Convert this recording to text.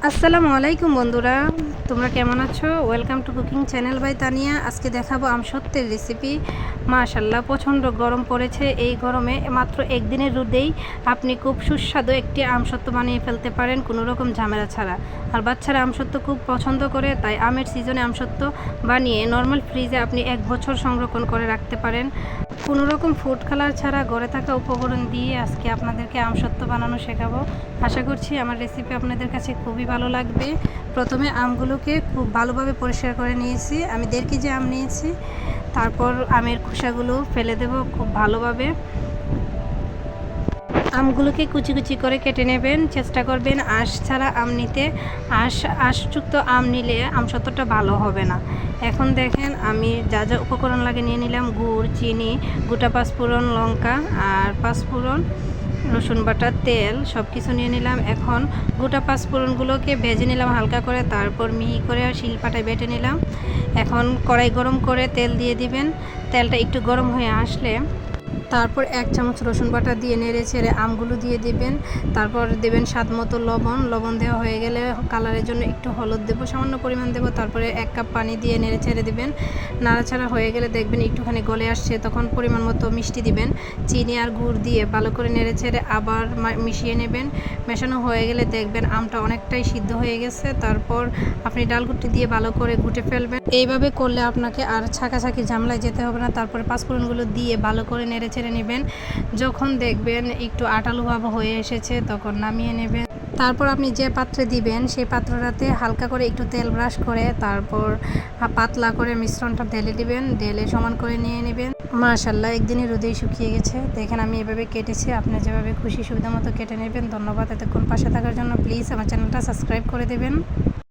আসসালামু আলাইকুম বন্ধুরা, তোমরা কেমন আছো? Welcome to cooking channel by Tania. আজকে দেখাবো আমসত্ত্বের রেসিপি। মাশাল্লাহ, প্রচণ্ড গরম পড়েছে। এই গরমে মাত্র একদিনের রোদেই আপনি খুব সুস্বাদু একটি আমসত্ত্ব বানিয়ে ফেলতে পারেন, কোনো রকম ঝামেলা ছাড়া। আর বাচ্চারা আমসত্ত্ব খুব পছন্দ করে, তাই আমের সিজনে আমসত্ত্ব বানিয়ে নর্মাল ফ্রিজে আপনি 1 বছর সংরক্ষণ করে রাখতে পারেন। কোনো রকম ফুড কালার ছাড়া ঘরে থাকা উপকরণ দিয়ে আজকে আপনাদেরকে আমসত্ত্ব বানানো শেখাবো। আশা করছি আমার রেসিপি আপনাদের কাছে খুবই ভালো লাগবে। প্রথমে আমগুলোকে খুব ভালোভাবে পরিষ্কার করে নিয়েছি। আমি 1.5 কেজি আম নিয়েছি। তারপর আমের খোসাগুলো ফেলে দেব খুব ভালোভাবে। আমগুলোকে কুচি কুচি করে কেটে নেবেন। চেষ্টা করবেন আঁশ ছাড়া আম নিতে। আঁশযুক্ত আম নিলে আমসত্ত্বটা ভালো হবে না। এখন দেখেন আমি যা যা উপকরণ লাগে নিয়ে নিলাম: গুড়, চিনি, গোটা পাঁচফোড়ন, লঙ্কা আর পাঁচফোড়ন, রসুন বাটা, তেল, সব কিছু নিয়ে নিলাম। এখন গোটা পাঁচফোড়নগুলোকে ভেজে নিলাম হালকা করে, তারপর মিহি করে শিলপাটায় বেটে নিলাম। এখন কড়াই গরম করে তেল দিয়ে দিবেন। তেলটা একটু গরম হয়ে আসলে তারপর 1 চামচ রসুন বাটা দিয়ে নেড়ে ছেড়ে আমগুলো দিয়ে দিবেন। তারপর দেবেন স্বাদ মতো লবণ দেওয়া হয়ে গেলে কালারের জন্য একটু হলুদ দেবো, সামান্য পরিমাণ দেবো। তারপরে 1 কাপ পানি দিয়ে নেড়ে ছেড়ে দেবেন। নাড়াচাড়া হয়ে গেলে দেখবেন একটুখানি গলে আসছে, তখন পরিমাণ মতো মিষ্টি দিবেন। চিনি আর গুড় দিয়ে ভালো করে নেড়ে ছেড়ে আবার মিশিয়ে নেবেন। মেশানো হয়ে গেলে দেখবেন আমটা অনেকটাই সিদ্ধ হয়ে গেছে। তারপর আপনি ডালগুটি দিয়ে ভালো করে ঘুটে ফেলবেন। এইভাবে করলে আপনাকে আর ছাঁকাছাঁকি ঝামেলায় যেতে হবে না। তারপরে পাঁচফোড়নগুলো দিয়ে ভালো করে নেড়ে ছেড়ে নেবেন। যখন দেখবেন একটু আটালো ভাব হয়ে এসেছে তখন নামিয়ে নেবেন। তারপর আপনি যে পাত্রে দিবেন সেই পাত্রটাতে হালকা করে একটু তেল ব্রাশ করে তারপর পাতলা করে মিশ্রণটা ঢেলে দিবেন। ঢেলে সমান করে নিয়ে নেবেন। মাশাল্লাহ, একদিনই রোদেই শুকিয়ে গেছে। দেখেন আমি এভাবে কেটেছি, আপনি যেভাবে খুশি সুবিধা মতো কেটে নেবেন। ধন্যবাদ এতক্ষণ পাশে থাকার জন্য। প্লিজ আমার চ্যানেলটা সাবস্ক্রাইব করে দেবেন।